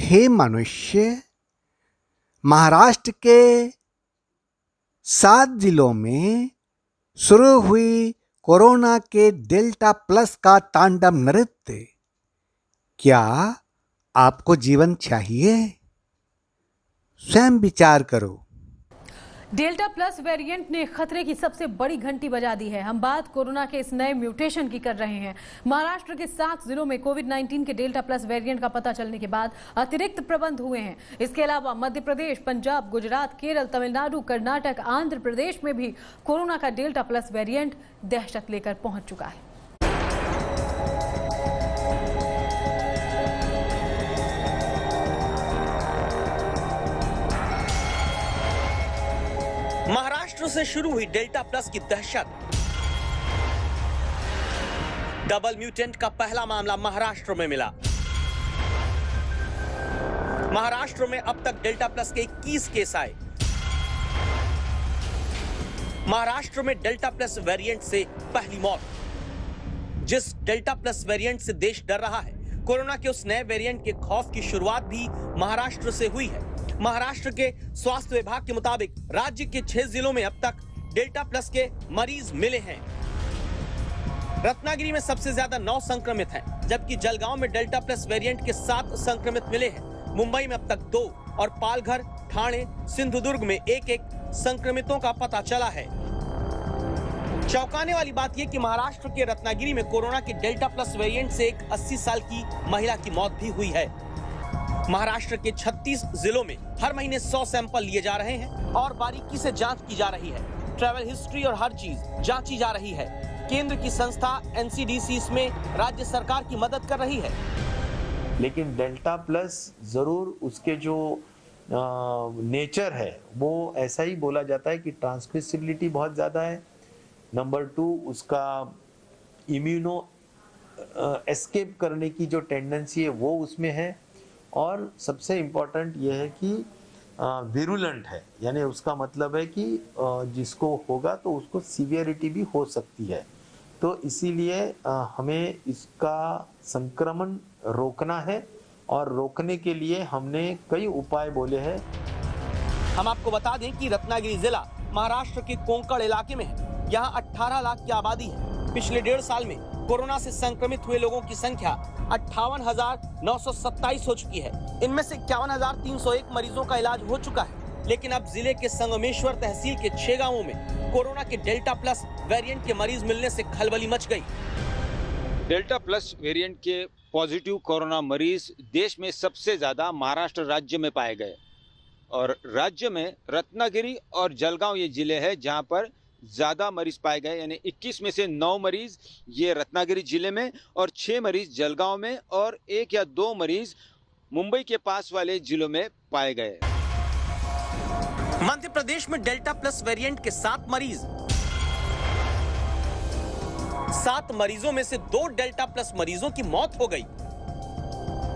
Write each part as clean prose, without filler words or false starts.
हे मनुष्य, महाराष्ट्र के 7 जिलों में शुरू हुई कोरोना के डेल्टा प्लस का तांडव नृत्य। क्या आपको जीवन चाहिए? स्वयं विचार करो। डेल्टा प्लस वेरिएंट ने खतरे की सबसे बड़ी घंटी बजा दी है। हम बात कोरोना के इस नए म्यूटेशन की कर रहे हैं। महाराष्ट्र के 7 जिलों में कोविड-19 के डेल्टा प्लस वेरिएंट का पता चलने के बाद अतिरिक्त प्रबंध हुए हैं। इसके अलावा मध्य प्रदेश, पंजाब, गुजरात, केरल, तमिलनाडु, कर्नाटक, आंध्र प्रदेश में भी कोरोना का डेल्टा प्लस वेरिएंट दहशत लेकर पहुंच चुका है। महाराष्ट्र से शुरू हुई डेल्टा प्लस की दहशत। डबल म्यूटेंट का पहला मामला महाराष्ट्र में मिला। महाराष्ट्र में अब तक डेल्टा प्लस के 21 केस आए। महाराष्ट्र में डेल्टा प्लस वेरिएंट से पहली मौत। जिस डेल्टा प्लस वेरिएंट से देश डर रहा है, कोरोना के उस नए वेरिएंट के खौफ की शुरुआत भी महाराष्ट्र से हुई है। महाराष्ट्र के स्वास्थ्य विभाग के मुताबिक राज्य के 6 जिलों में अब तक डेल्टा प्लस के मरीज मिले हैं। रत्नागिरी में सबसे ज्यादा 9 संक्रमित हैं, जबकि जलगांव में डेल्टा प्लस वेरिएंट के 7 संक्रमित मिले हैं। मुंबई में अब तक 2 और पालघर, ठाणे, सिंधुदुर्ग में 1-1 संक्रमितों का पता चला है। चौंकाने वाली बात यह कि महाराष्ट्र के रत्नागिरी में कोरोना के डेल्टा प्लस वेरिएंट से एक 80 साल की महिला की मौत भी हुई है। महाराष्ट्र के 36 जिलों में हर महीने 100 सैंपल लिए जा रहे हैं और बारीकी से जांच की जा रही है। ट्रैवल हिस्ट्री और हर चीज जांची जा रही है। केंद्र की संस्था एनसीडीसी इसमें राज्य सरकार की मदद कर रही है। लेकिन डेल्टा प्लस जरूर उसके जो नेचर है वो ऐसा ही बोला जाता है कि ट्रांसमिसिबिलिटी बहुत ज़्यादा है। नंबर 2, उसका इम्यूनो एस्केप करने की जो टेंडेंसी है वो उसमें है। और सबसे इम्पोर्टेंट ये है कि विरुलेंट है, यानी उसका मतलब है कि जिसको होगा तो उसको सीवियरिटी भी हो सकती है। तो इसीलिए हमें इसका संक्रमण रोकना है और रोकने के लिए हमने कई उपाय बोले हैं। हम आपको बता दें कि रत्नागिरी जिला महाराष्ट्र के कोंकण इलाके में है। यहाँ 18 लाख की आबादी है। पिछले 1.5 साल में कोरोना से संक्रमित हुए लोगों की संख्या 58,927 हो चुकी है। इनमें से 51,301 मरीजों का इलाज हो चुका है। लेकिन अब जिले के संगमेश्वर तहसील के 6 गांवों में कोरोना के डेल्टा प्लस वेरिएंट के मरीज मिलने से खलबली मच गई। डेल्टा प्लस वेरिएंट के पॉजिटिव कोरोना मरीज देश में सबसे ज्यादा महाराष्ट्र राज्य में पाए गए और राज्य में रत्नागिरी और जलगांव ये जिले हैं जहां पर ज्यादा मरीज पाए गए। यानी 21 में से 9 मरीज ये रत्नागिरी जिले में और 6 मरीज जलगांव में और 1 या 2 मरीज मुंबई के पास वाले जिलों में पाए गए। मध्य प्रदेश में डेल्टा प्लस वेरिएंट के 7 मरीज। 7 मरीजों में से 2 डेल्टा प्लस मरीजों की मौत हो गई।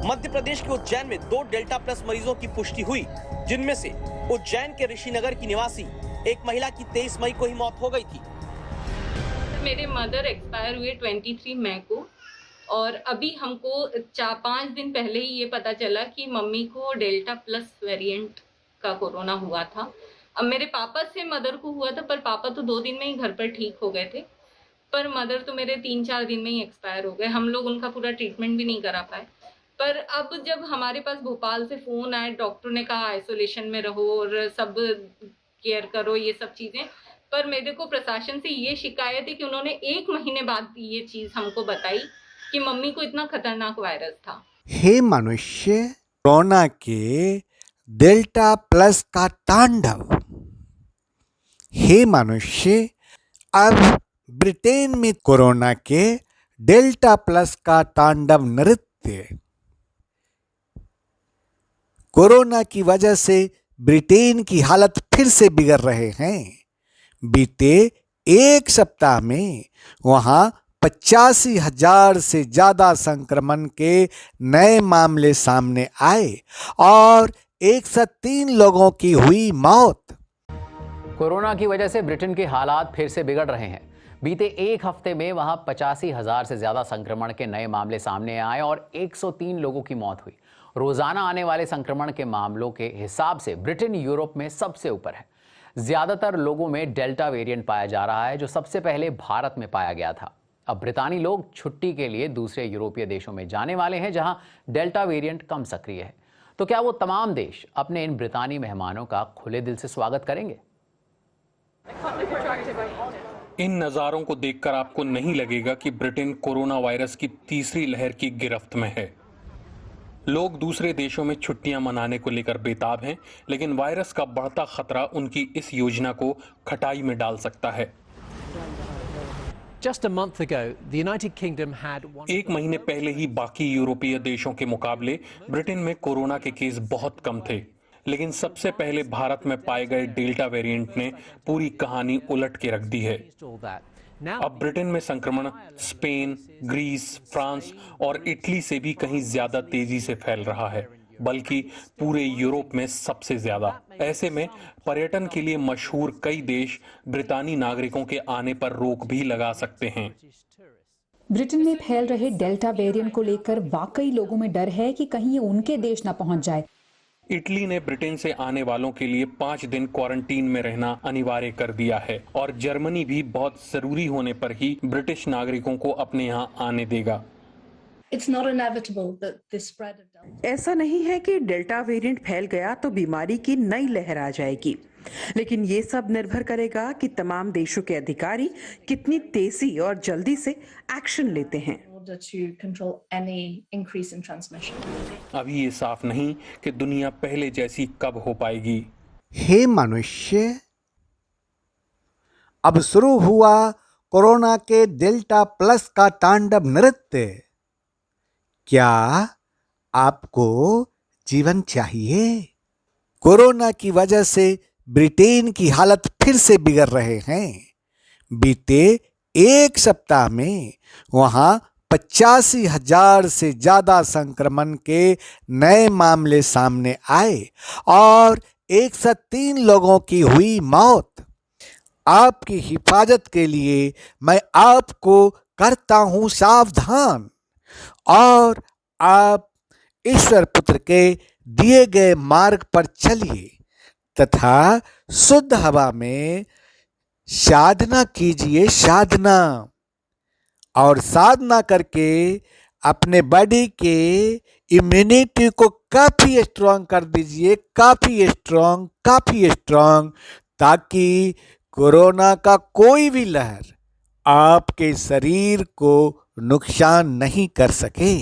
मध्य प्रदेश के उज्जैन में 2 डेल्टा प्लस मरीजों की पुष्टि हुई, जिनमें से उज्जैन के ऋषिनगर की निवासी एक महिला की 23 मई को ही मौत हो गई थी। मेरे मदर एक्सपायर हुए 23 मई को और अभी हमको 4-5 दिन पहले ही ये पता चला कि मम्मी को डेल्टा प्लस वेरिएंट का कोरोना हुआ था। अब मेरे पापा से मदर को हुआ था, पर पापा तो 2 दिन में ही घर पर ठीक हो गए थे, पर मदर तो मेरे 3-4 दिन में ही एक्सपायर हो गए। हम लोग उनका पूरा ट्रीटमेंट भी नहीं करा पाए। पर अब जब हमारे पास भोपाल से फ़ोन आए, डॉक्टर ने कहा आइसोलेशन में रहो और सब केयर करो, ये सब चीज़ें। पर मेरे को प्रशासन से ये शिकायत है कि उन्होंने 1 महीने बाद ये चीज़ हमको बताई कि मम्मी को इतना खतरनाक वायरस था। हे मनुष्य, कोरोना के डेल्टा प्लस का तांडव। हे मनुष्य, अब ब्रिटेन में कोरोना के डेल्टा प्लस का तांडव नृत्य। कोरोना की वजह से ब्रिटेन की हालत फिर से बिगड़ रहे हैं। बीते 1 सप्ताह में वहां 85,000 से ज्यादा संक्रमण के नए मामले सामने आए और 103 लोगों की हुई मौत। कोरोना की वजह से ब्रिटेन के हालात फिर से बिगड़ रहे हैं। बीते 1 हफ्ते में वहां 85,000 से ज्यादा संक्रमण के नए मामले सामने आए और 103 लोगों की मौत हुई। रोजाना आने वाले संक्रमण के मामलों के हिसाब से ब्रिटेन यूरोप में सबसे ऊपर है। ज्यादातर लोगों में डेल्टा वेरिएंट पाया जा रहा है, जो सबसे पहले भारत में पाया गया था। अब ब्रितानी लोग छुट्टी के लिए दूसरे यूरोपीय देशों में जाने वाले हैं, जहां डेल्टा वेरिएंट कम सक्रिय है। तो क्या वो तमाम देश अपने इन ब्रितानी मेहमानों का खुले दिल से स्वागत करेंगे? इन नज़ारों को देखकर आपको नहीं लगेगा कि ब्रिटेन कोरोना वायरस की तीसरी लहर की गिरफ्त में है। लोग दूसरे देशों में छुट्टियां मनाने को लेकर बेताब हैं, लेकिन वायरस का बढ़ता खतरा उनकी इस योजना को खटाई में डाल सकता है। Just a month ago, the United Kingdom had एक महीने पहले ही बाकी यूरोपीय देशों के मुकाबले ब्रिटेन में कोरोना के केस बहुत कम थे, लेकिन सबसे पहले भारत में पाए गए डेल्टा वेरिएंट ने पूरी कहानी उलट के रख दी है। all that. Now, अब ब्रिटेन में संक्रमण स्पेन, ग्रीस, फ्रांस और इटली से भी कहीं ज्यादा तेजी से फैल रहा है, बल्कि पूरे यूरोप में सबसे ज्यादा। ऐसे में पर्यटन के लिए मशहूर कई देश ब्रितानी नागरिकों के आने पर रोक भी लगा सकते हैं। ब्रिटेन में फैल रहे डेल्टा वेरिएंट को लेकर वाकई लोगों में डर है कि कहीं ये उनके देश न पहुंच जाए। इटली ने ब्रिटेन से आने वालों के लिए 5 दिन क्वारंटीन में रहना अनिवार्य कर दिया है और जर्मनी भी बहुत जरूरी होने पर ही ब्रिटिश नागरिकों को अपने यहाँ आने देगा। ऐसा नहीं है कि डेल्टा वेरिएंट फैल गया तो बीमारी की नई लहर आ जाएगी, लेकिन ये सब निर्भर करेगा कि तमाम देशों के अधिकारी कितनी तेजी और जल्दी से एक्शन लेते हैं। अभी ये साफ नहीं कि दुनिया पहले जैसी कब हो पाएगी। हे मनुष्य, अब शुरू हुआ कोरोना के डेल्टा प्लस का तांडव नृत्य। क्या आपको जीवन चाहिए? कोरोना की वजह से ब्रिटेन की हालत फिर से बिगड़ रहे हैं। बीते एक सप्ताह में वहां 85,000 से ज्यादा संक्रमण के नए मामले सामने आए और 103 लोगों की हुई मौत। आपकी हिफाजत के लिए मैं आपको करता हूं सावधान और आप ईश्वर पुत्र के दिए गए मार्ग पर चलिए तथा शुद्ध हवा में साधना कीजिए, साधना। और साधना करके अपने बॉडी के इम्यूनिटी को काफी स्ट्रांग कर दीजिए, काफी स्ट्रांग, ताकि कोरोना का कोई भी लहर आपके शरीर को नुकसान नहीं कर सके।